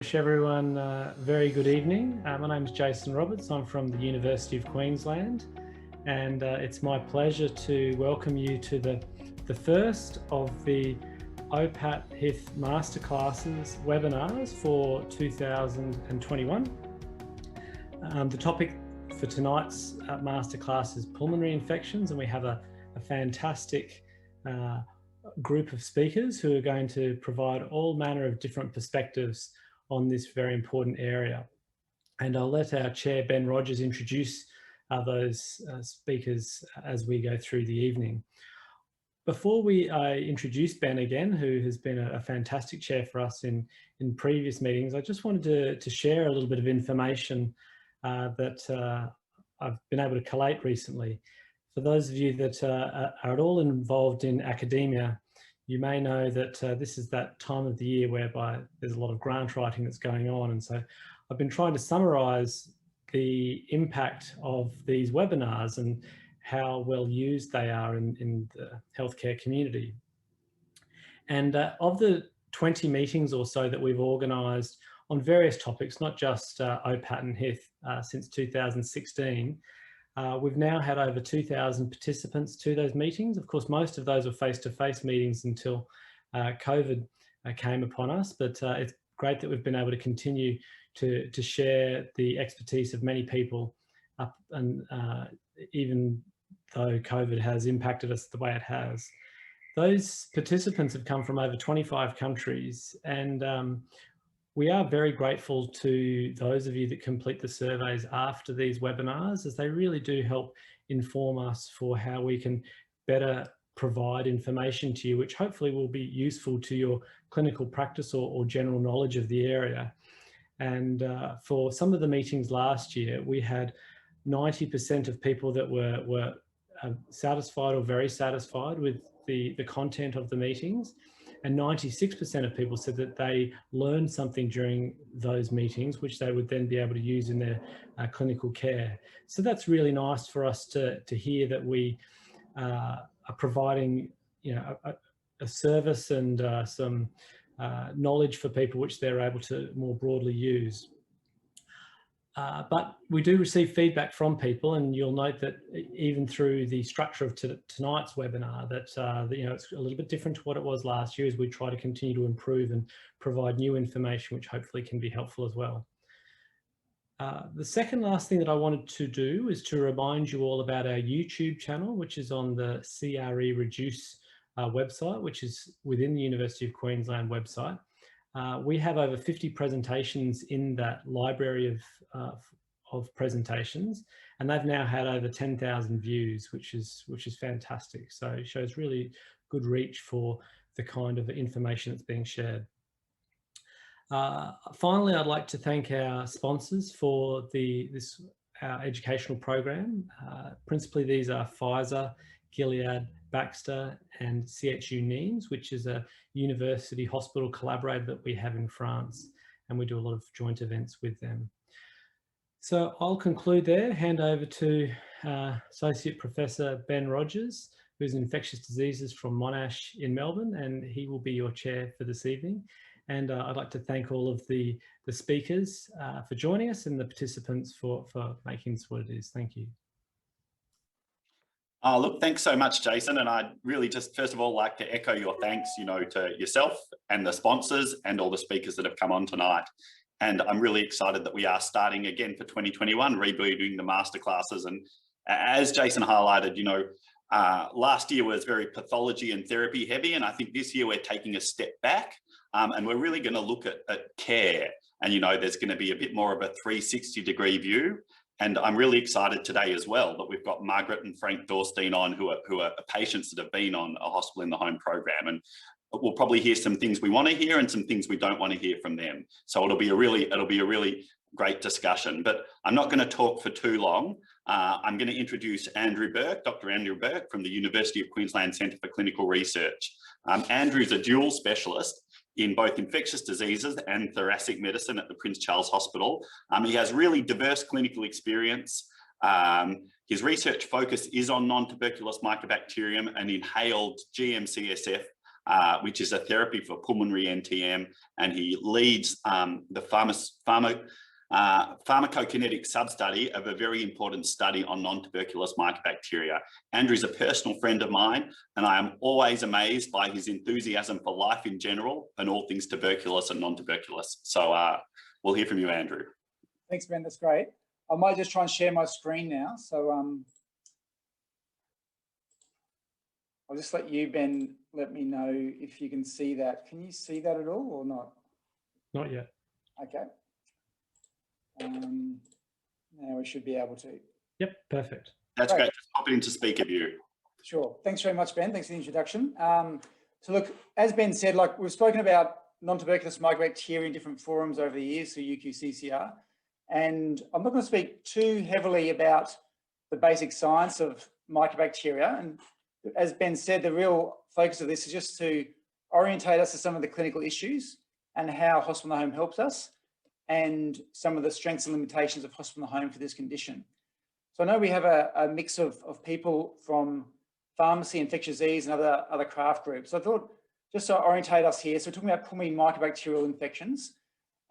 Wish everyone very good evening. My name is Jason Roberts. I'm from the University of Queensland, and it's my pleasure to welcome you to the first of the OPAT HITH Masterclasses webinars for 2021. The topic for tonight's masterclass is pulmonary infections, and we have a fantastic group of speakers who are going to provide all manner of different perspectives on this very important area. And I'll let our chair, Ben Rogers, introduce those speakers as we go through the evening. Before we introduce Ben again, who has been a fantastic chair for us in previous meetings, I just wanted to share a little bit of information that I've been able to collate recently. For those of you that are at all involved in academia, you may know that this is that time of the year whereby there's a lot of grant writing that's going on. And so I've been trying to summarise the impact of these webinars and how well used they are in the healthcare community. And of the 20 meetings or so that we've organised on various topics, not just OPAT and HITH since 2016, we've now had over 2,000 participants to those meetings. Of course, most of those were face-to-face meetings until COVID came upon us, but it's great that we've been able to continue to share the expertise of many people up, and even though COVID has impacted us the way it has. Those participants have come from over 25 countries, and we are very grateful to those of you that complete the surveys after these webinars, as they really do help inform us for how we can better provide information to you, which hopefully will be useful to your clinical practice or general knowledge of the area. And for some of the meetings last year, we had 90% of people that were satisfied or very satisfied with the content of the meetings. And 96% of people said that they learned something during those meetings, which they would then be able to use in their clinical care. So that's really nice for us to hear that we are providing, you know, a service and some knowledge for people which they're able to more broadly use. But we do receive feedback from people, and you'll note that even through the structure of tonight's webinar, that you know, it's a little bit different to what it was last year, as we try to continue to improve and provide new information, which hopefully can be helpful as well. The second last thing that I wanted to do is to remind you all about our YouTube channel, which is on the CRE REDUCE website, which is within the University of Queensland website. We have over 50 presentations in that library of presentations, and they've now had over 10,000 views, which is fantastic. So it shows really good reach for the kind of information that's being shared. Finally, I'd like to thank our sponsors for our educational program. Principally, these are Pfizer, Gilead, Baxter and CHU Nimes, which is a university hospital collaborator that we have in France, and we do a lot of joint events with them. So I'll conclude there, hand over to Associate Professor Ben Rogers, who's infectious diseases from Monash in Melbourne, and he will be your chair for this evening. And I'd like to thank all of the speakers for joining us and the participants for making this what it is. Thank you. Look, thanks so much, Jason. And I'd really just, first of all, like to echo your thanks, you know, to yourself and the sponsors and all the speakers that have come on tonight. And I'm really excited that we are starting again for 2021, rebooting the masterclasses. And as Jason highlighted, you know, last year was very pathology and therapy heavy. And I think this year we're taking a step back and we're really going to look at care. And, you know, there's going to be a bit more of a 360-degree view. And I'm really excited today as well that we've got Margaret and Frank Dorrstein on, who are patients that have been on a hospital in the home program. And we'll probably hear some things we want to hear and some things we don't want to hear from them. So it'll be a really great discussion. But I'm not going to talk for too long. I'm going to introduce Andrew Burke, Dr. Andrew Burke from the University of Queensland Centre for Clinical Research. Andrew's a dual specialist in both infectious diseases and thoracic medicine at the Prince Charles Hospital. He has really diverse clinical experience. His research focus is on non-tuberculous mycobacterium and inhaled GM-CSF which is a therapy for pulmonary NTM, and he leads the pharmacokinetic sub-study of a very important study on non-tuberculous mycobacteria. Andrew's a personal friend of mine, and I am always amazed by his enthusiasm for life in general and all things tuberculous and non-tuberculous. So we'll hear from you, Andrew. Thanks, Ben, that's great. I might just try and share my screen now. So I'll just let you, Ben, let me know if you can see that. Can you see that at all or not? Not yet. Okay. Now we should be able to. Yep, perfect. That's great. Just pop it into speaker view. Sure. Thanks very much, Ben. Thanks for the introduction. So look, as Ben said, like we've spoken about non-tuberculous mycobacteria in different forums over the years, so UQCCR, and I'm not going to speak too heavily about the basic science of mycobacteria. And as Ben said, the real focus of this is just to orientate us to some of the clinical issues and how hospital in the home helps us, and some of the strengths and limitations of hospital in the home for this condition. So I know we have a mix of people from pharmacy, infectious disease, and other craft groups. So I thought just to orientate us here, so we're talking about pulmonary microbacterial infections.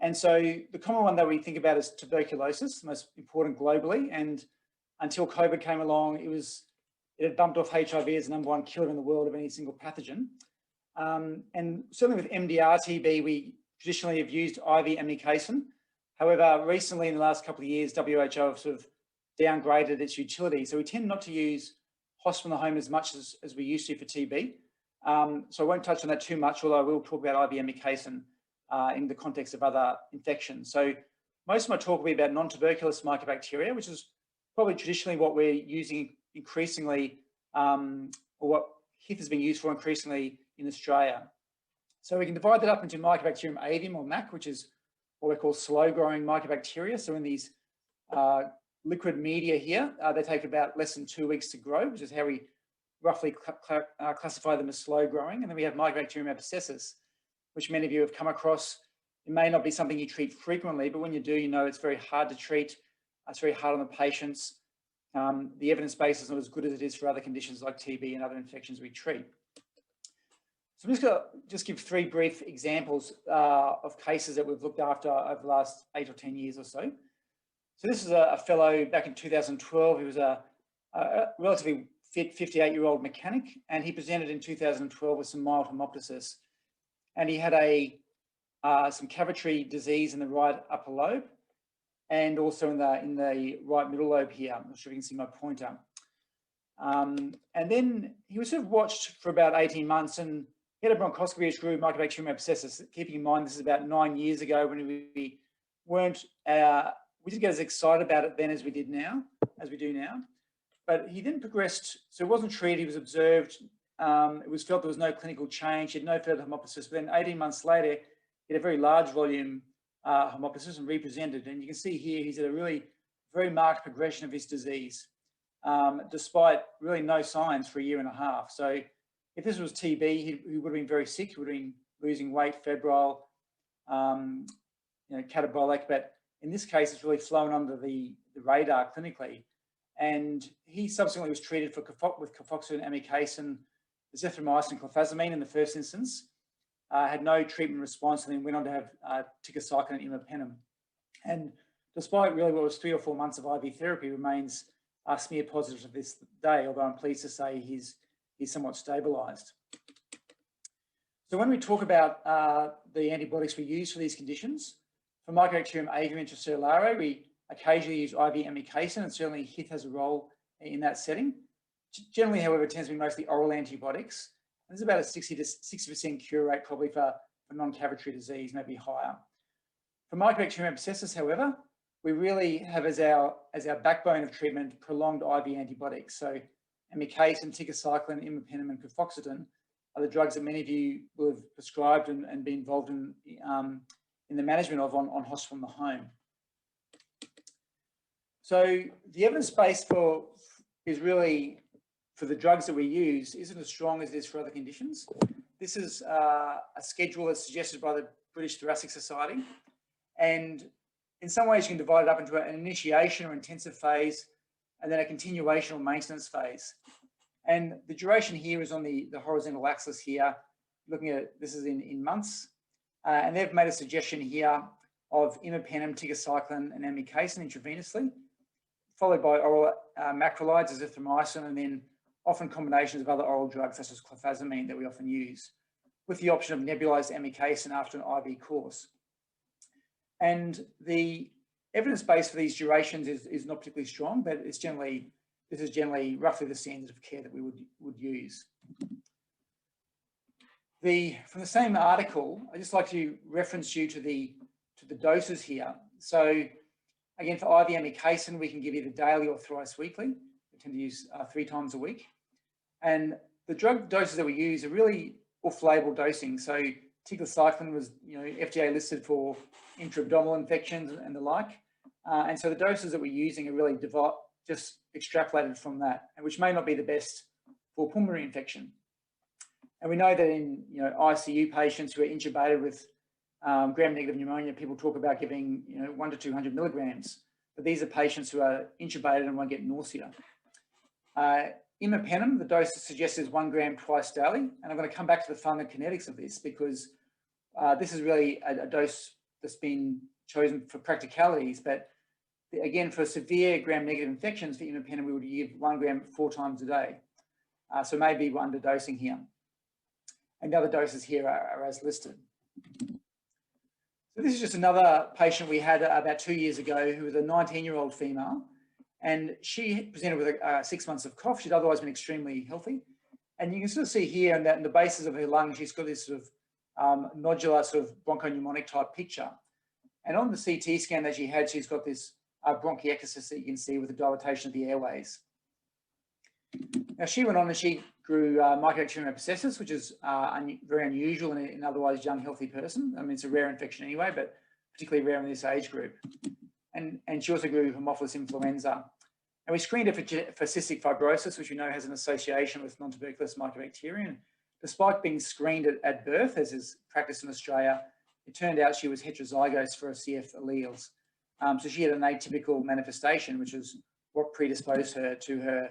And so the common one that we think about is tuberculosis, the most important globally. And until COVID came along, it had bumped off HIV as the #1 killer in the world of any single pathogen. And certainly with MDR TB, we traditionally have used IV amikacin. However, recently in the last couple of years, WHO have sort of downgraded its utility. So we tend not to use hospital in the home as much as we used to for TB. So I won't touch on that too much, although I will talk about IV amikacin in the context of other infections. So most of my talk will be about non-tuberculous mycobacteria, which is probably traditionally what we're using increasingly, or what HITH has been used for increasingly in Australia. So we can divide that up into Mycobacterium avium, or MAC, which is what we call slow-growing mycobacteria. So in these liquid media here, they take about less than 2 weeks to grow, which is how we roughly classify them as slow-growing. And then we have Mycobacterium abscessus, which many of you have come across. It may not be something you treat frequently, but when you do, you know it's very hard to treat. It's very hard on the patients. The evidence base is not as good as it is for other conditions like TB and other infections we treat. So I'm just going to give 3 brief examples of cases that we've looked after over the last 8 or 10 years or so. So this is a fellow back in 2012. He was a relatively fit 58-year-old mechanic, and he presented in 2012 with some mild hemoptysis. And he had some cavitary disease in the right upper lobe, and also in the right middle lobe here. I'm not sure if you can see my pointer. And then he was sort of watched for about 18 months, and he had a bronchoscopy which grew Mycobacterium abscessus. Keeping in mind this is about 9 years ago, when we didn't get as excited about it then as we do now. But he then progressed, so he wasn't treated, he was observed. It was felt there was no clinical change, he had no further hemoptysis, but then 18 months later, he had a very large volume hemoptysis and represented. And you can see here, he's had a really very marked progression of his disease, despite really no signs for 1.5 years. So if this was TB, he would have been very sick, he would have been losing weight, febrile, catabolic, but in this case, it's really flown under the radar clinically. And he subsequently was treated with cafoxidine, amikacin, azithromycin, and clofazimine in the first instance, had no treatment response, and then went on to have ticacycline and imipenem. And despite really what was 3 or 4 months of IV therapy, remains smear positive to this day, although I'm pleased to say he's somewhat stabilised. So when we talk about the antibiotics we use for these conditions, for Mycobacterium avium intracellularare, we occasionally use IV amikacin, and certainly HITH has a role in that setting. Generally, however, it tends to be mostly oral antibiotics. There's about a 60% cure rate probably for non-cavitary disease, maybe higher. For Mycobacterium abscessus, however, we really have as our backbone of treatment prolonged IV antibiotics. So amikacin, ticacycline, imipenem, and cafoxidine are the drugs that many of you will have prescribed and been involved in the management of on hospital in the home. So the evidence base is really for the drugs that we use isn't as strong as it is for other conditions. This is a schedule that's suggested by the British Thoracic Society. And in some ways you can divide it up into an initiation or intensive phase, and then a continuation or maintenance phase. And the duration here is on the horizontal axis here. looking at, this is in months, and they've made a suggestion here of imipenem, tigecycline, and amikacin intravenously, followed by oral macrolides, azithromycin, and then often combinations of other oral drugs such as clofazimine that we often use, with the option of nebulized amikacin after an IV course. And the evidence base for these durations is not particularly strong, but this is generally roughly the standard of care that we would use. From the same article, I'd just like to reference you to the doses here. So again, for IV amikacin, we can give either daily or thrice weekly. We tend to use 3 times a week. And the drug doses that we use are really off-label dosing. So tigecycline was, FDA listed for intra-abdominal infections and the like. And so the doses that we're using are really just extrapolated from that, which may not be the best for pulmonary infection. And we know that in ICU patients who are intubated with gram-negative pneumonia, people talk about giving 1 to 200 milligrams, but these are patients who are intubated and won't get nausea. Imipenem, the dose suggested is 1 gram twice daily, and I'm going to come back to the fungal kinetics of this because this is really a dose that's been chosen for practicalities, but again, for severe gram-negative infections for imipenem, we would give 1 gram 4 times a day. So maybe we're underdosing here. And the other doses here are as listed. So this is just another patient we had about 2 years ago who was a 19-year-old female, and she presented with 6 months of cough. She'd otherwise been extremely healthy. And you can sort of see here in the bases of her lung, she's got this sort of nodular sort of bronchopneumonic type picture. And on the CT scan that she had, she's got this bronchiectasis that you can see with the dilatation of the airways. Now she went on and she grew Microbacterial Infections, which is very unusual in an otherwise young, healthy person. I mean, it's a rare infection anyway, but particularly rare in this age group. And she also grew Haemophilus influenza. And we screened her for cystic fibrosis, which we know has an association with non-tuberculous mycobacterium. Despite being screened at birth, as is practiced in Australia, it turned out she was heterozygous for CF alleles. So she had an atypical manifestation, which is what predisposed her to her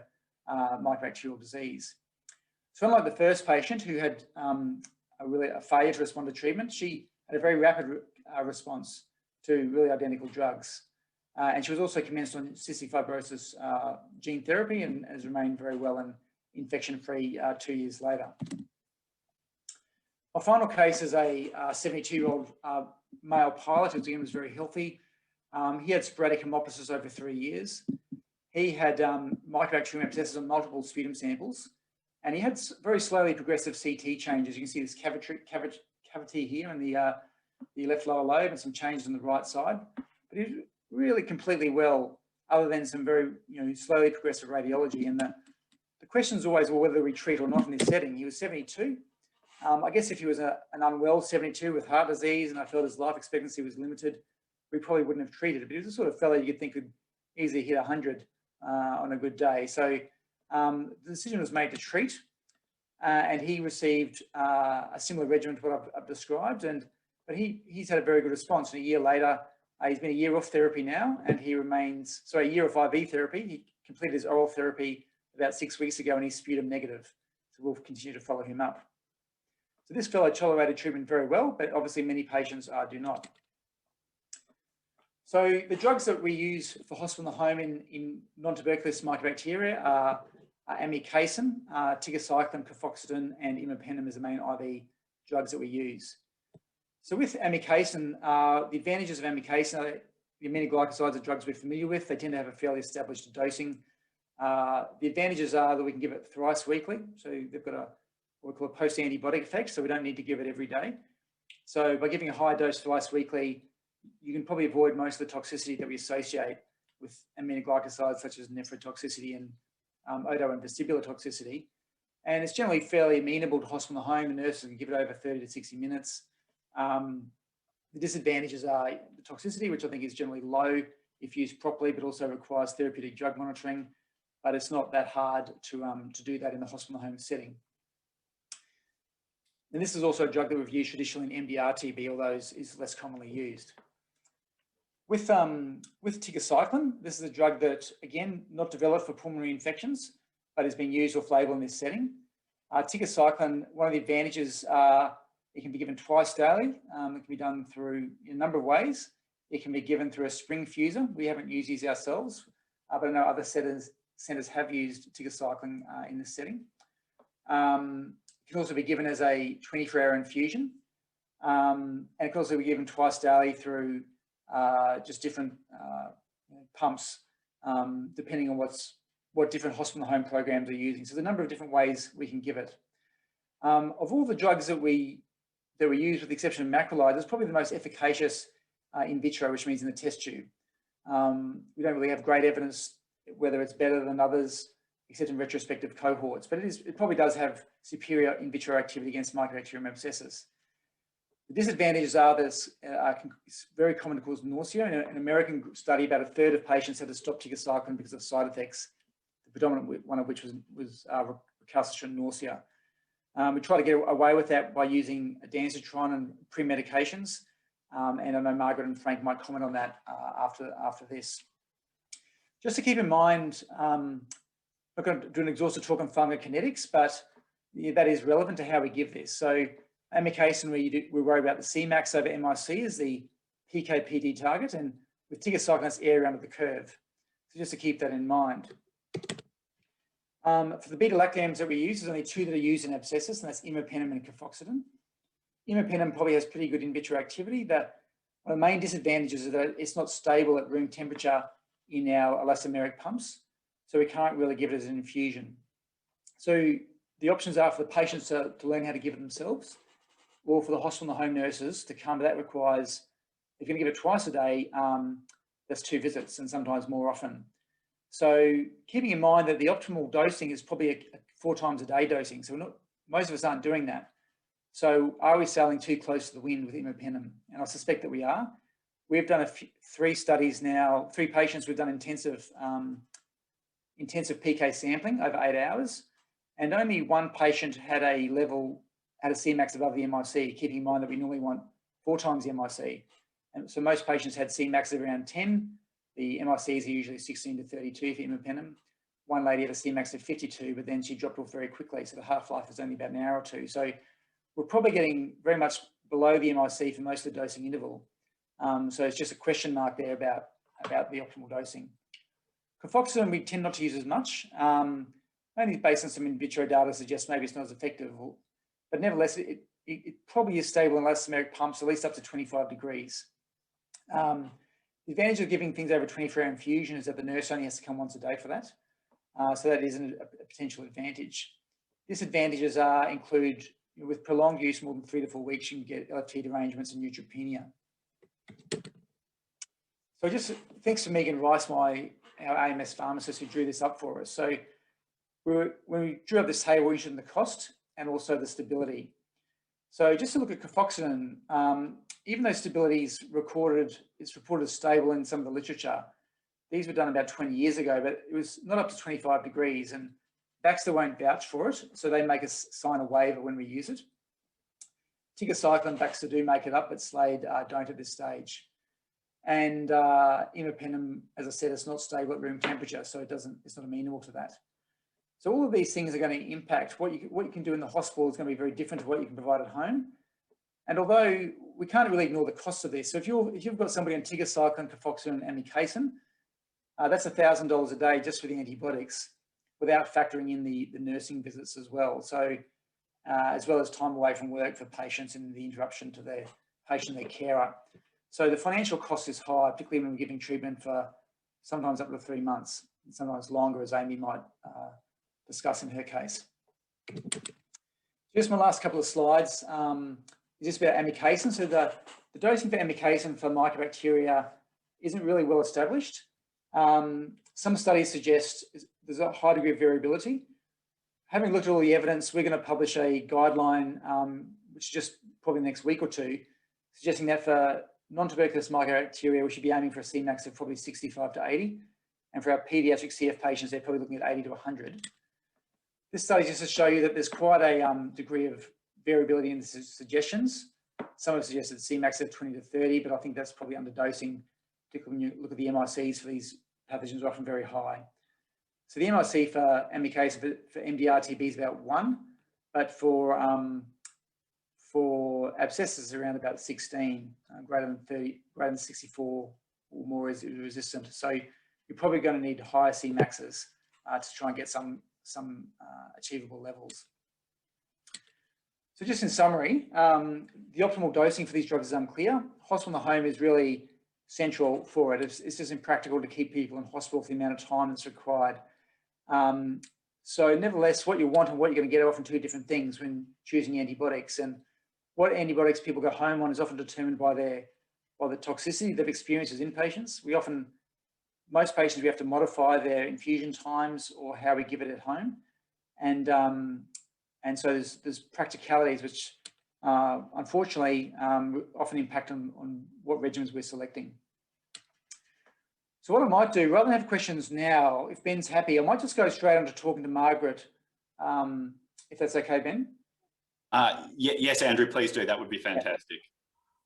mycobacterial disease. So unlike the first patient who had a failure to respond to treatment, she had a very rapid response to really identical drugs. And she was also commenced on cystic fibrosis gene therapy and has remained very well and infection-free 2 years later. My final case is a 72-year-old male pilot who again was very healthy. He had sporadic hemoptysis over 3 years. He had Mycobacterium abscesses on multiple sputum samples, and he had very slowly progressive CT changes. You can see this cavity here in the left lower lobe and some changes on the right side. But he's really completely well, other than some very slowly progressive radiology. And the question is always, well, whether we treat or not in this setting. He was 72. I guess if he was an unwell 72 with heart disease and I felt his life expectancy was limited, we probably wouldn't have treated it. But he was the sort of fellow you could think could easily hit 100 on a good day. So the decision was made to treat, and he received a similar regimen to what I've described. But he's had a very good response. And a year later, he's been a year off therapy now, and he remains, a year of IV therapy. He completed his oral therapy about 6 weeks ago, and he's sputum negative. So we'll continue to follow him up. So this fellow tolerated treatment very well, but obviously many patients do not. So the drugs that we use for hospital and home in non-tuberculous mycobacteria are amikacin, tigecycline, cafoxetin, and imipenem as the main IV drugs that we use. So with amikacin, the advantages of amikacin are the aminoglycosides are drugs we're familiar with. They tend to have a fairly established dosing. The advantages are that we can give it thrice weekly. So they've got what we call a post-antibiotic effect, so we don't need to give it every day. So by giving a high dose thrice weekly, you can probably avoid most of the toxicity that we associate with aminoglycosides, such as nephrotoxicity and oto and vestibular toxicity. And it's generally fairly amenable to hospital and home, and nurses can give it over 30 to 60 minutes. The disadvantages are the toxicity, which I think is generally low if used properly, but also requires therapeutic drug monitoring. But it's not that hard to do that in the hospital and home setting. And this is also a drug that we've used traditionally in MDR-TB, although is less commonly used. With tigecycline, this is a drug that, again, not developed for pulmonary infections, but is being used off-label in this setting. Tigecycline, one of the advantages, it can be given twice daily. It can be done through a number of ways. It can be given through a spring fuser. We haven't used these ourselves, but I know other centres have used tigecycline in this setting. It can also be given as a 24-hour infusion. And it can also be given twice daily through just different pumps, depending on what different hospital home programs are using. So there's a number of different ways we can give it. Of all the drugs that we use, with the exception of macrolide, it's probably the most efficacious in vitro, which means in the test tube. We don't really have great evidence whether it's better than others, except in retrospective cohorts, but it probably does have superior in vitro activity against Mycobacterium abscessus. The disadvantages are that it's very common to cause nausea. In an American study, about a third of patients had to stop tigecycline because of side effects, the predominant one of which was recalcitrant nausea. We try to get away with that by using danazotron and pre-medications. And I know Margaret and Frank might comment on that after this. Just to keep in mind, I'm not going to do an exhaustive talk on fungal kinetics, but that is relevant to how we give this. So amikacin, we worry about the Cmax over MIC as the PK/PD target, and with tigecycline, it's area under the curve. So just to keep that in mind. For the beta-lactams that we use, there's only two that are used in abscessus, and that's imipenem and cefoxitin. Imipenem probably has pretty good in vitro activity. One of the main disadvantages is that it's not stable at room temperature in our elastomeric pumps, so we can't really give it as an infusion. So the options are for the patients to learn how to give it themselves, or for the hospital and the home nurses to come. That requires, if you're going to give it twice a day, that's 2 visits and sometimes more often. So keeping in mind that the optimal dosing is probably a 4 times a day dosing. So most of us aren't doing that. So are we sailing too close to the wind with imipenem? And I suspect that we are. We've done 3 studies now, 3 patients. We've done intensive PK sampling over 8 hours, and only 1 patient had a Cmax above the MIC, keeping in mind that we normally want 4 times the MIC. And so most patients had Cmax of around 10. The MICs are usually 16 to 32 for imipenem. One lady had a Cmax of 52, but then she dropped off very quickly. So the half-life is only about an hour or 2. So we're probably getting very much below the MIC for most of the dosing interval. So it's just a question mark there about the optimal dosing. Cefoxitin we tend not to use as much, mainly based on some in vitro data suggests maybe it's not as effective, but nevertheless, it probably is stable in elastomeric pumps, at least up to 25 degrees. The advantage of giving things over 24-hour infusion is that the nurse only has to come once a day for that. So that is a potential advantage. Disadvantages include, with prolonged use, more than 3 to 4 weeks, you can get LFT derangements and neutropenia. So just thanks to Megan Rice, our AMS pharmacist, who drew this up for us. So when we drew up this table, we interested in the cost and also the stability. So just to look at cefoxitin, even though stability is reported as stable in some of the literature, these were done about 20 years ago, but it was not up to 25 degrees, and Baxter won't vouch for it, so they make us sign a waiver when we use it. Tigecycline and Baxter do make it up, but Slade don't at this stage. And imipenem, as I said, it's not stable at room temperature, so it's not amenable to that. So all of these things are going to impact what you can do in the hospital. Is going to be very different to what you can provide at home. And although we can't really ignore the cost of this, so if you've got somebody on tigecycline, cefoxitin, and amikacin, that's $1,000 a day just for the antibiotics, without factoring in the nursing visits as well. So as well as time away from work for patients and the interruption to their patient, their carer. So the financial cost is high, particularly when we're giving treatment for sometimes up to 3 months, and sometimes longer, as Amy might discuss in her case. Just my last couple of slides is just about amikacin. So the dosing for amikacin for mycobacteria isn't really well established. Some studies suggest there's a high degree of variability. Having looked at all the evidence, we're going to publish a guideline, which is just probably the next week or 2, suggesting that for non-tuberculous mycobacteria, we should be aiming for a Cmax of probably 65 to 80. And for our pediatric CF patients, they're probably looking at 80 to 100. This study is just to show you that there's quite a degree of variability in the suggestions. Some have suggested Cmax of 20 to 30, but I think that's probably underdosing, particularly when you look at the MICs for these pathogens are often very high. So the MIC for amikacin for MDR-TB is about 1. but for abscesses around about 16, greater than 30, greater than 64 or more is resistant. So you're probably going to need higher Cmaxes to try and get some achievable levels. So just in summary, the optimal dosing for these drugs is unclear. Hospital in the home is really central for it. It's just impractical to keep people in hospital for the amount of time that's required. So nevertheless, what you want and what you're going to get are often two different things when choosing antibiotics. And what antibiotics people go home on is often determined by the toxicity they've experienced as inpatients. Most patients, we have to modify their infusion times or how we give it at home. And so there's practicalities which unfortunately often impact on what regimens we're selecting. So what I might do, rather than have questions now, if Ben's happy, I might just go straight on to talking to Margaret, if that's okay, Ben. Yes, Andrew, please do. That would be fantastic.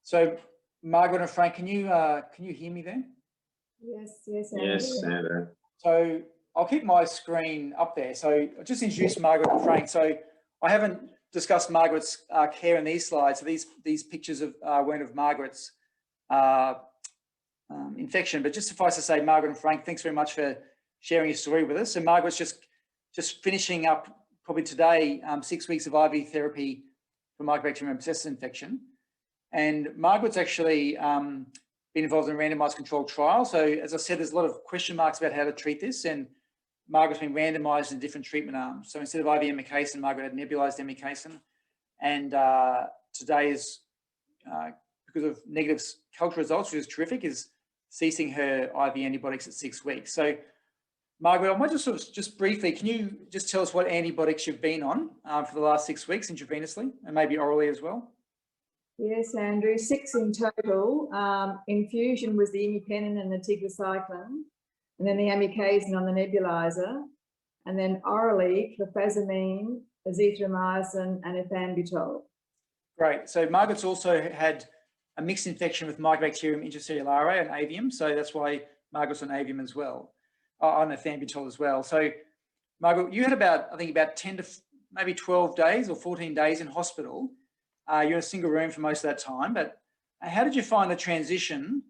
So Margaret and Frank, can you hear me there? Yes, Andrew. Yes, Andrew. So I'll keep my screen up there. So I'll just introduce Margaret and Frank. So I haven't discussed Margaret's care in these slides. So these pictures weren't of Margaret's infection, but just suffice to say, Margaret and Frank, thanks very much for sharing your story with us. So Margaret's just finishing up probably today 6 weeks of IV therapy for Microbacterial abscessus infection. And Margaret's actually been involved in a randomized controlled trial. So as I said, there's a lot of question marks about how to treat this, and Margaret's been randomized in different treatment arms. So instead of IV amikacin, Margaret had nebulized amikacin. And today is, because of negative culture results, which is terrific, is ceasing her IV antibiotics at 6 weeks. So Margaret, I might just briefly, can you just tell us what antibiotics you've been on for the last 6 weeks intravenously and maybe orally as well? Yes, Andrew, 6 in total. Infusion was the imipenem and the tigecycline, and then the amikacin on the nebulizer, and then orally clofazimine, azithromycin, and ethambutol. Great. So Margaret's also had a mixed infection with Microbacterium intracellulare and avium, so that's why Margaret's on avium as well, on ethambutol as well. So Margaret, you had about 10 to maybe 12 days or 14 days in hospital. You're in a single room for most of that time, but how did you find the transition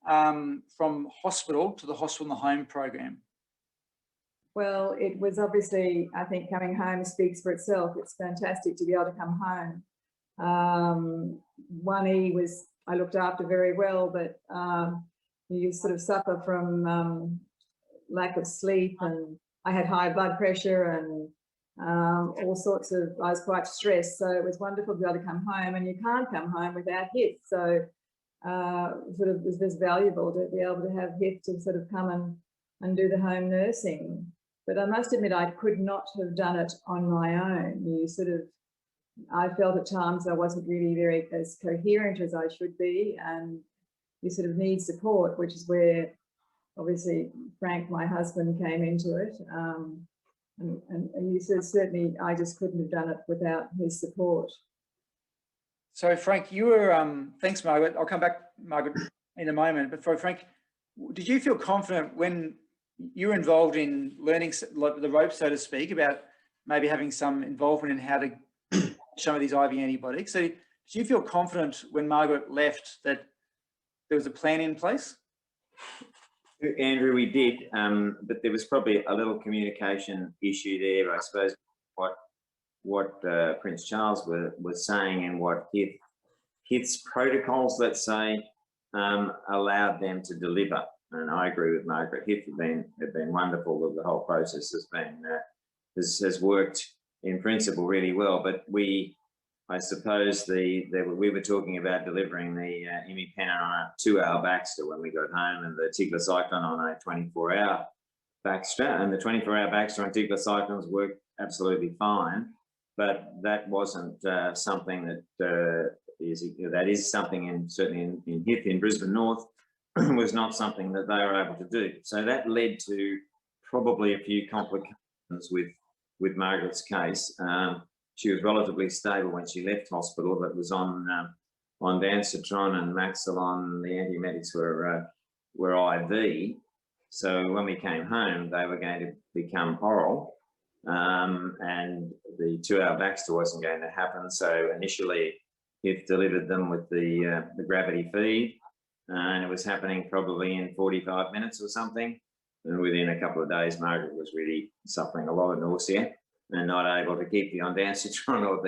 from hospital to the hospital in the home program? Well, it was obviously, I think coming home speaks for itself. It's fantastic to be able to come home. 1E was, I looked after very well, but you sort of suffer from lack of sleep, and I had high blood pressure and all sorts of, I was quite stressed. So it was wonderful to be able to come home, and you can't come home without HITH. So sort of it was valuable to be able to have HITH to sort of come and do the home nursing. But I must admit, I could not have done it on my own. I felt at times I wasn't really very as coherent as I should be, and you sort of need support, which is where obviously Frank, my husband, came into it. And you said certainly I just couldn't have done it without his support. So Frank, you were, thanks Margaret, I'll come back Margaret in a moment, but for Frank, did you feel confident when you were involved in learning the ropes, so to speak, about maybe having some involvement in how to some of these IV antibiotics? So did you feel confident when Margaret left that there was a plan in place? Andrew, we did, but there was probably a little communication issue there. I suppose what Prince Charles was saying and what HITH's protocols, let's say, allowed them to deliver. And I agree with Margaret. HITH have been wonderful. The whole process has worked in principle really well. But I suppose we were talking about delivering the imipenem on a 2-hour Baxter when we got home, and the tigecycline on a 24-hour Baxter. And the 24-hour Baxter on tigecyclines worked absolutely fine, but that wasn't something that is something certainly in HITH in Brisbane North was not something that they were able to do. So that led to probably a few complications with Margaret's case. She was relatively stable when she left hospital, but was on Dancitron and Maxilon. The antiemetics were IV. So when we came home, they were going to become oral. and the 2-hour Baxter wasn't going to happen. So initially, HITH delivered them with the gravity feed, and it was happening probably in 45 minutes or something. And within a couple of days, Margaret was really suffering a lot of nausea and not able to keep the ondansetron or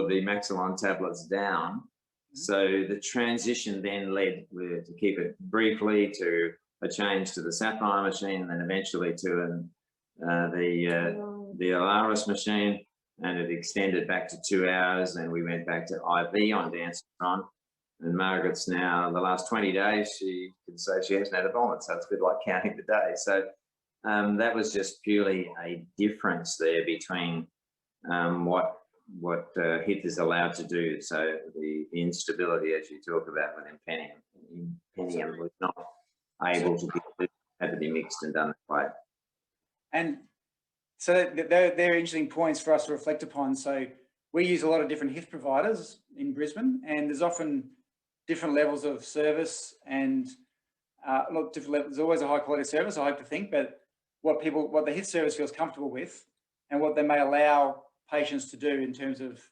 the Maxilon tablets down. So the transition then led, to keep it briefly, to a change to the Sapphire machine, and then eventually to the Alaris machine, and it extended back to 2 hours, and we went back to IV ondansetron. And Margaret's now, the last 20 days, she can say she hasn't had a vomit, so it's a bit like counting the days. So that was just purely a difference there between what HITH is allowed to do. So the instability, as you talk about with Impenium, was not able to be, had to be mixed and done that way. And so they're interesting points for us to reflect upon. So we use a lot of different HITH providers in Brisbane, and there's often different levels of service and not different levels. There's always a high quality service, I hope to think, but what the HITH service feels comfortable with and what they may allow patients to do in terms of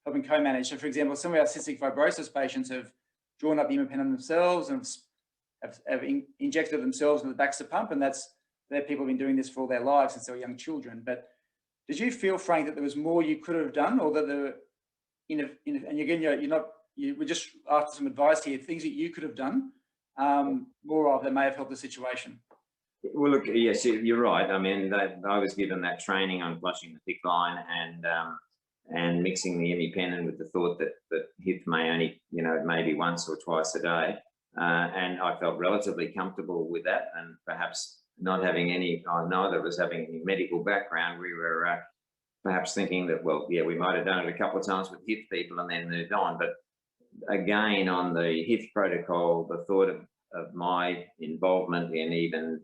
helping co-manage. So for example, some of our cystic fibrosis patients have drawn up the imipenem themselves and have injected themselves with the Baxter pump, and they're people have been doing this for all their lives since they were young children. But did you feel, Frank, that there was more you could have done, or that and again, we're just after some advice here, things that you could have done more of that may have helped the situation? Well, look, yes, you're right. I mean, I was given that training on flushing the PICC line and mixing the imipenem with the thought that HITH may only, maybe once or twice a day. And I felt relatively comfortable with that, and perhaps not having any, neither of us having any medical background, we were perhaps thinking that, well, yeah, we might have done it a couple of times with HITH people and then moved on. But again, on the HITH protocol, the thought of my involvement in even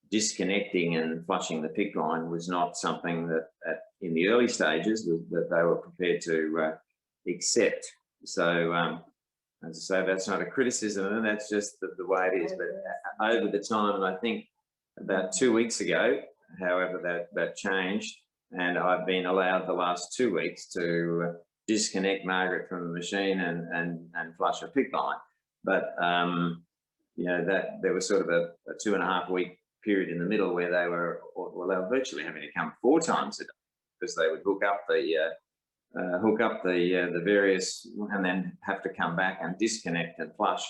disconnecting and flushing the PICC line was not something that in the early stages that they were prepared to accept. So as I say, that's not a criticism, and that's just the way it is. But over the time, and I think about 2 weeks ago, however, that changed, and I've been allowed the last 2 weeks to disconnect Margaret from the machine and flush a PICC line. But that there was sort of a 2.5 week period in the middle where they were virtually having to come 4 times a day, because they would hook up the various and then have to come back and disconnect and flush.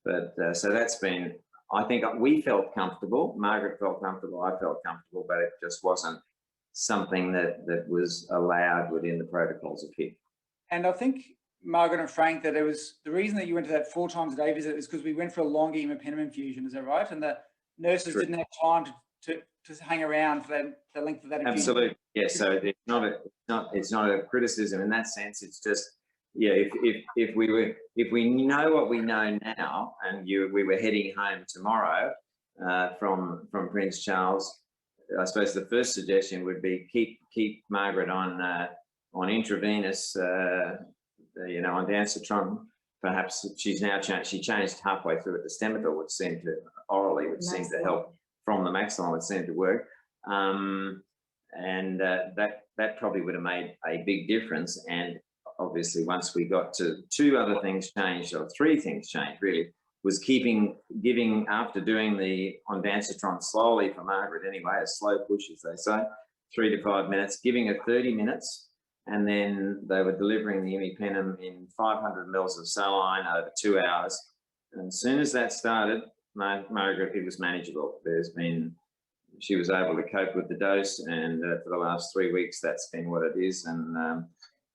But so that's been, I think we felt comfortable, Margaret felt comfortable, I felt comfortable, but it just wasn't something that was allowed within the protocols of HITH. And I think, Margaret and Frank, that it was the reason that you went to that 4 times a day visit is because we went for a longer imipenem infusion, is that right? And the nurses True. Didn't have time to hang around for the length of that infusion. Absolutely, yes. So it's not a criticism in that sense. It's just, yeah, if we know what we know now, and we were heading home tomorrow from Prince Charles, I suppose the first suggestion would be keep Margaret on intravenous, ondansetron. Perhaps she's now changed. She changed halfway through at the Stemetil, which seemed to orally, which seemed to help from the Maxilon, which seemed to work. And that probably would have made a big difference. And obviously, once we got to 2 other things changed, or 3 things changed really, was giving after doing the ondansetron slowly for Margaret anyway, a slow push, as they say, 3 to 5 minutes, giving her 30 minutes. And then they were delivering the imipenem in 500 mils of saline over 2 hours. And as soon as that started, Margaret, it was manageable. She was able to cope with the dose, and for the last 3 weeks, that's been what it is. And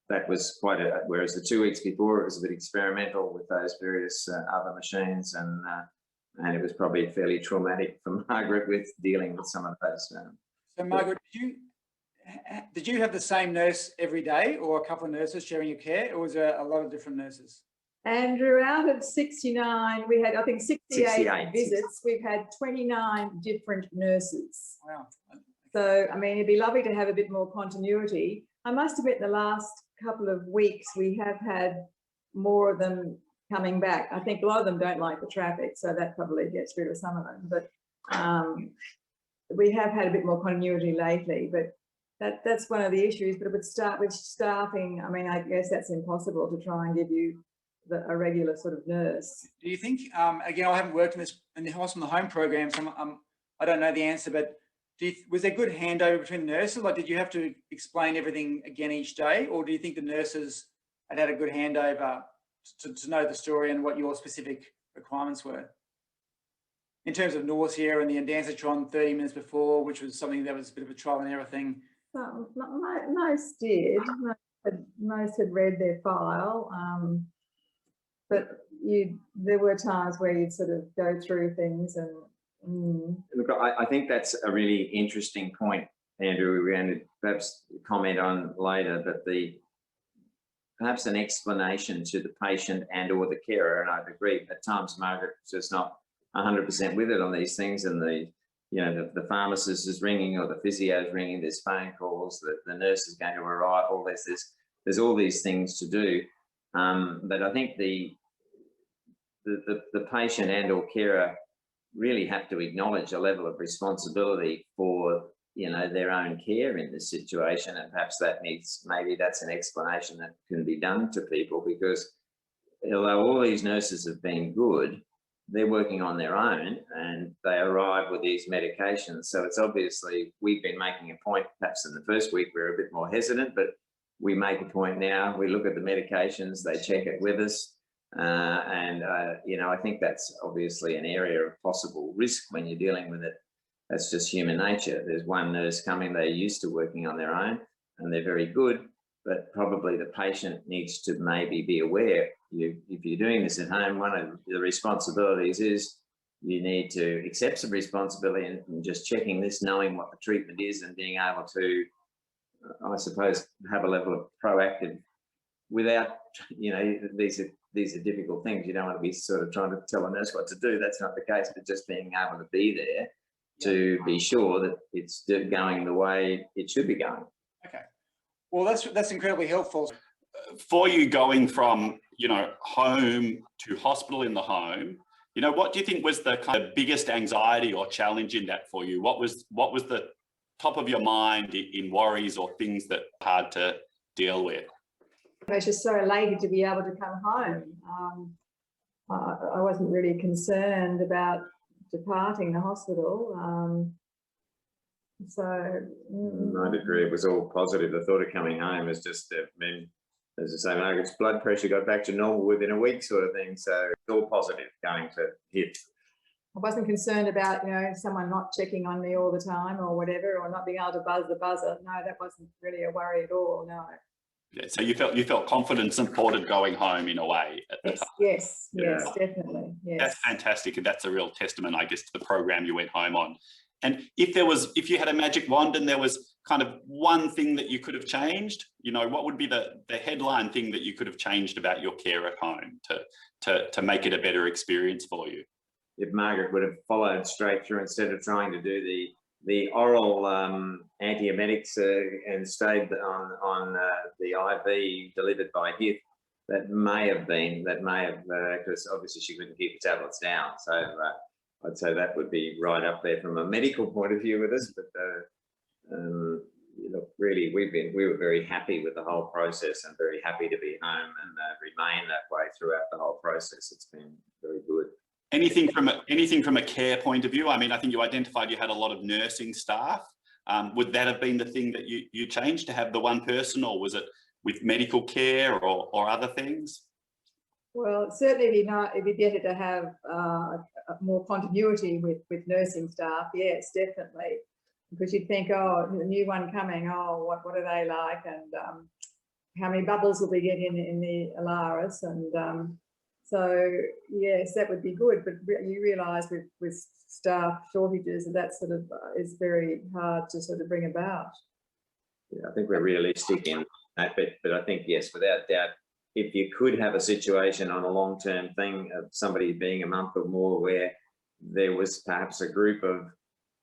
that was whereas the 2 weeks before, it was a bit experimental with those various other machines, and it was probably fairly traumatic for Margaret with dealing with some of those. So Margaret, did you have the same nurse every day, or a couple of nurses sharing your care, or was there a lot of different nurses? Andrew, out of 69, we had, I think, 68 visits. We've had 29 different nurses. Wow. So, I mean, it'd be lovely to have a bit more continuity. I must admit, the last couple of weeks, we have had more of them coming back. I think a lot of them don't like the traffic, so that probably gets rid of some of them. But we have had a bit more continuity lately. But that's one of the issues, but it would start with staffing. I mean, I guess that's impossible to try and give you a regular sort of nurse. Do you think, again, I haven't worked in the hospital home program, so I don't know the answer, but was there good handover between the nurses? Like, did you have to explain everything again each day, or do you think the nurses had a good handover to know the story and what your specific requirements were? In terms of nausea and the ondansetron 30 minutes before, which was something that was a bit of a trial and error thing. Most did. Most had read their file, but there were times where you'd sort of go through things and. Look, I think that's a really interesting point, Andrew. We're going to perhaps comment on later, but perhaps an explanation to the patient and or the carer, and I'd agree at times Margaret's just not 100% with it on these things, and the pharmacist is ringing or the physio is ringing, there's phone calls, the nurse is going to arrive, all this, there's all these things to do, but I think the patient and or carer really have to acknowledge a level of responsibility for their own care in this situation, and perhaps maybe that's an explanation that can be done to people, because although all these nurses have been good, they're working on their own and they arrive with these medications. So it's obviously, we've been making a point, perhaps in the first week we were a bit more hesitant, but we make a point now, we look at the medications, they check it with us. I think that's obviously an area of possible risk when you're dealing with it. That's just human nature. There's one nurse coming, they're used to working on their own and they're very good, but probably the patient needs to maybe be aware. If you're doing this at home, one of the responsibilities is you need to accept some responsibility and just checking this, knowing what the treatment is and being able to, I suppose, have a level of proactive without, these are difficult things. You don't want to be sort of trying to tell a nurse what to do. That's not the case, but just being able to be there to be sure that it's going the way it should be going. Okay. Well, that's incredibly helpful. For you going from, home to hospital in the home, what do you think was the kind of biggest anxiety or challenge in that for you? What was the top of your mind in worries or things that are hard to deal with? I was just so elated to be able to come home. I wasn't really concerned about departing the hospital. I'd agree. It was all positive. The thought of coming home was just, as I say, Margaret's blood pressure got back to normal within a week sort of thing. So it's all positive going to HITH. I wasn't concerned about, someone not checking on me all the time or whatever, or not being able to buzz the buzzer. No, that wasn't really a worry at all, no. Yeah, so you felt confident and supported going home in a way at the time. Yes, definitely. Yes. That's fantastic, and that's a real testament, I guess, to the program you went home on. And if you had a magic wand and there was kind of one thing that you could have changed, what would be the headline thing that you could have changed about your care at home to make it a better experience for you? If Margaret would have followed straight through instead of trying to do the oral antiemetics and stayed on the IV delivered by HITH, that may have because obviously she couldn't keep the tablets down. So I'd say that would be right up there from a medical point of view with us. But look, really, we were very happy with the whole process and very happy to be home and remain that way throughout the whole process. It's been very good. Anything from a care point of view? I mean, I think you identified you had a lot of nursing staff. Would that have been the thing that you changed to have the one person, or was it with medical care or other things? Well, certainly it'd be better to have more continuity with nursing staff. Yes, definitely, because you'd think, oh, the new one coming. Oh, what are they like, and how many bubbles will we get in the Alaris, and so yes, that would be good. But you realise with staff shortages that sort of is very hard to sort of bring about. Yeah, I think we're realistic in that, but I think yes, without doubt, if you could have a situation on a long-term thing of somebody being a month or more where there was perhaps a group of,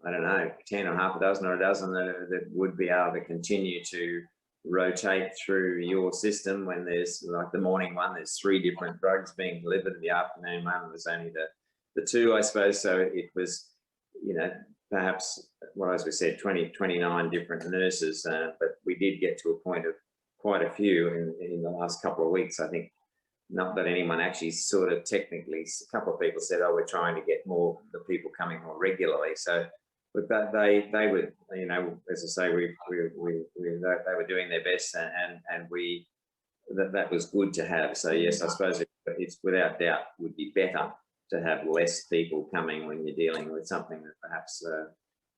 I don't know, 10 or half a dozen or a dozen that would be able to continue to rotate through your system, when there's like the morning one, there's 3 different drugs being delivered, the afternoon one was only the 2, I suppose. So it was, perhaps, well, as we said, 29 different nurses, but we did get to a point of quite a few in the last couple of weeks. I think not that anyone actually sort of technically, a couple of people said, oh, we're trying to get the people coming more regularly. So, but they would, you know, as I say, they were doing their best, and that was good to have. So yes, I suppose it's without doubt would be better to have less people coming when you're dealing with something that perhaps,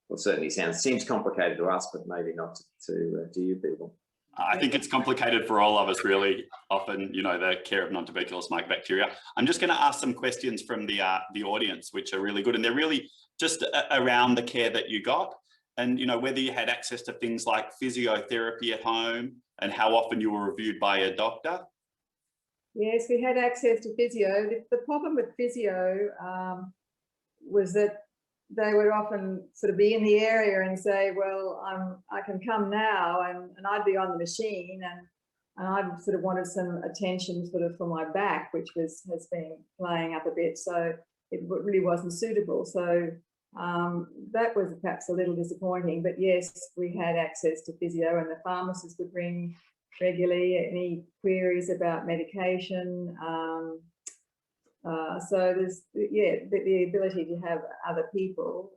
well, certainly seems complicated to us, but maybe not to you people. I think it's complicated for all of us, really. Often, you know, the care of non-tuberculous mycobacteria. I'm just going to ask some questions from the audience, which are really good, and they're really just around the care that you got, and you know, whether you had access to things like physiotherapy at home, and how often you were reviewed by a doctor. Yes, we had access to physio. The problem with physio was that they would often sort of be in the area and say, well, I can come now, and I'd be on the machine, and I sort of wanted some attention sort of for my back, which has been playing up a bit, so it really wasn't suitable. So that was perhaps a little disappointing, but yes, we had access to physio, and the pharmacist would ring regularly, any queries about medication. So there's, yeah, the ability to have other people,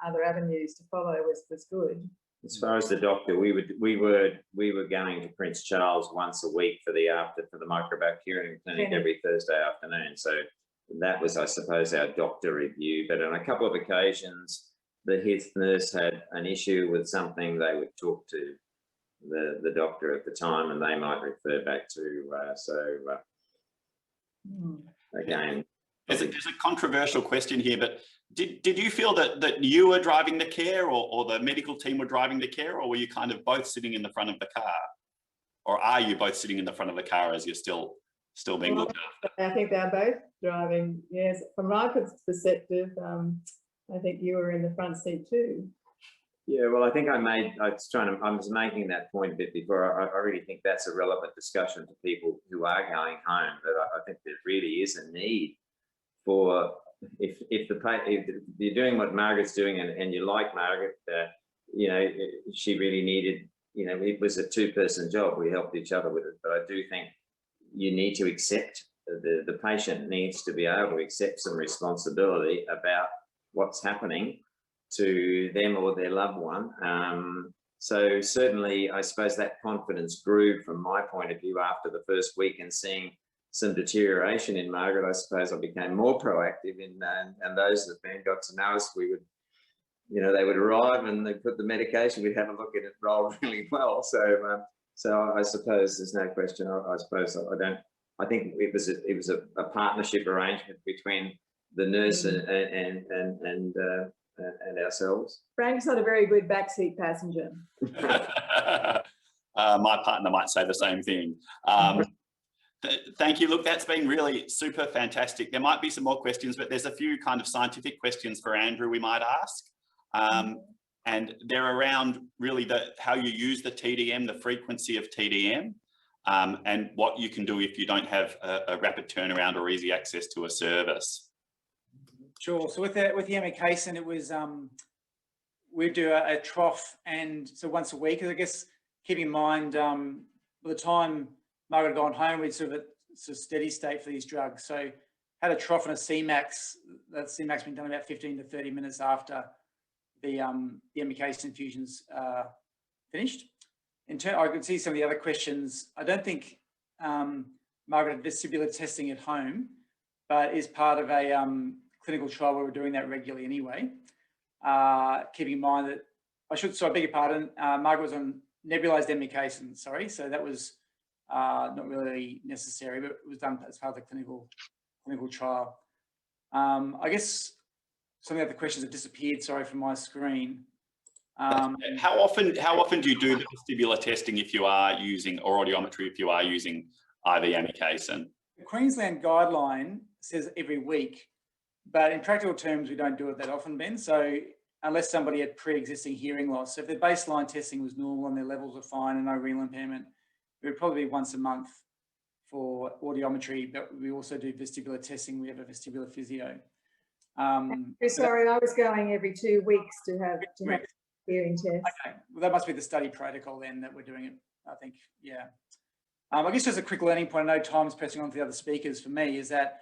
other avenues to follow was good. As far as the doctor, we were going to Prince Charles once a week for the microbacterium clinic every Thursday afternoon. So that was, I suppose, our doctor review. But on a couple of occasions, the HITH nurse had an issue with something, they would talk to the doctor at the time, and they might refer back to again. There's a controversial question here, but did you feel that you were driving the care, or the medical team were driving the care, or were you kind of both sitting in the front of the car? Or are you both sitting in the front of the car as you're still being looked after? I think they're both driving, yes. From my perspective, I think you were in the front seat too. Yeah, well, I think I was making that point a bit before. I really think that's a relevant discussion to people who are going home. That I think there really is a need for, if you're doing what Margaret's doing, and you like Margaret, you know, she really needed, you know, it was a two-person job. We helped each other with it, but I do think you need to accept, the patient needs to be able to accept some responsibility about what's happening to them or their loved one. So certainly, I suppose that confidence grew from my point of view after the first week, and seeing some deterioration in Margaret, I suppose I became more proactive in, and those that then got to know us, we would, you know, they would arrive and they'd put the medication, we'd have a look at it, rolled really well. So I suppose there's no question. I think it was a partnership arrangement between the nurse and ourselves. Frank's not a very good backseat passenger. My partner might say the same thing. Thank you. Look, that's been really super fantastic. There might be some more questions, but there's a few kind of scientific questions for Andrew we might ask. And they're around really how you use the TDM, the frequency of TDM, and what you can do if you don't have a rapid turnaround or easy access to a service. Sure. So with the amikacin, it was we do a trough, and so once a week. I guess keep in mind, by the time Margaret had gone home, we'd sort of a steady state for these drugs. So had a trough and a Cmax. That Cmax been done about 15 to 30 minutes after the amikacin infusions finished. I could see some of the other questions. I don't think Margaret had vestibular testing at home, but is part of a clinical trial where we're doing that regularly anyway. Keeping in mind that I beg your pardon, Margaret was on nebulized amikacin, sorry, so that was not really necessary, but it was done as part of the clinical trial. I guess some of the other questions have disappeared, sorry, from my screen. How often do you do the vestibular testing if you are using, or audiometry if you are using IV amikacin? The Queensland guideline says every week, but in practical terms, we don't do it that often, Ben. So unless somebody had pre-existing hearing loss, so if their baseline testing was normal and their levels were fine and no renal impairment, it would probably be once a month for audiometry, but we also do vestibular testing. We have a vestibular physio. Sorry, I was going every 2 weeks to have hearing tests. Okay, well, that must be the study protocol then that we're doing it, I think, yeah. I guess just a quick learning point, I know time's pressing on to the other speakers for me, is that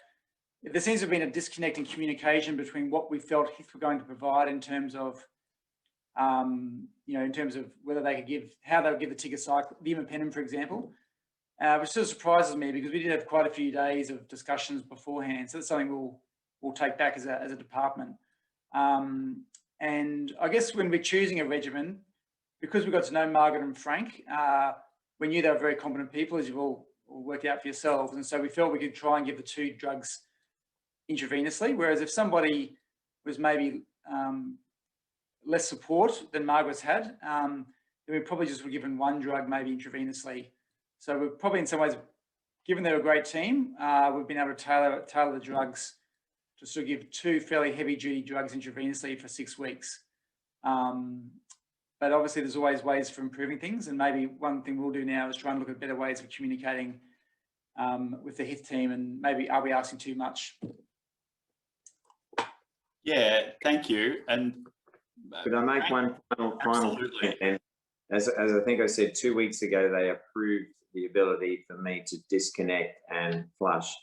there seems to have been a disconnect in communication between what we felt HITH were going to provide in terms of, in terms of whether they could give, how they would give the tigecycline, the imipenem, for example, which sort of surprises me because we did have quite a few days of discussions beforehand. So that's something we'll take back as a department. And I guess when we're choosing a regimen, because we got to know Margaret and Frank, we knew they were very competent people, as you've all worked out for yourselves. And so we felt we could try and give the 2 drugs intravenously. Whereas if somebody was maybe less support than Margaret's had, then we probably just were given 1 drug maybe intravenously. So we're probably in some ways, given they're a great team, we've been able to tailor the drugs to sort of give 2 fairly heavy duty drugs intravenously for 6 weeks. But obviously there's always ways for improving things. And maybe one thing we'll do now is try and look at better ways of communicating with the HITH team, and maybe are we asking too much? Yeah, thank you. And could I make one final point? And as I think I said 2 weeks ago, they approved the ability for me to disconnect and flush.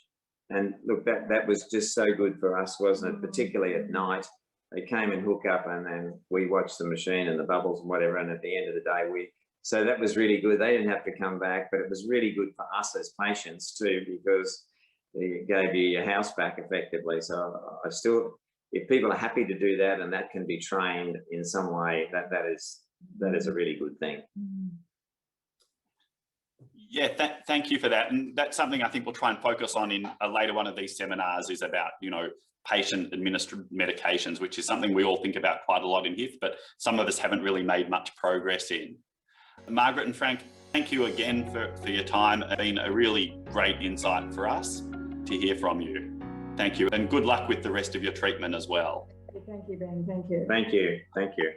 And look, that was just so good for us, wasn't it? Particularly at night. They came and hook up, and then we watched the machine and the bubbles and whatever. And at the end of the day, so that was really good. They didn't have to come back, but it was really good for us as patients too, because it gave you your house back effectively. So I still, if people are happy to do that and that can be trained in some way, that is a really good thing. Yeah, thank you for that. And that's something I think we'll try and focus on in a later one of these seminars, is about, patient administered medications, which is something we all think about quite a lot in HITH, but some of us haven't really made much progress in. Margaret and Frank, thank you again for your time. It's been a really great insight for us to hear from you. Thank you, and good luck with the rest of your treatment as well. Thank you, Ben. Thank you. Thank you. Thank you.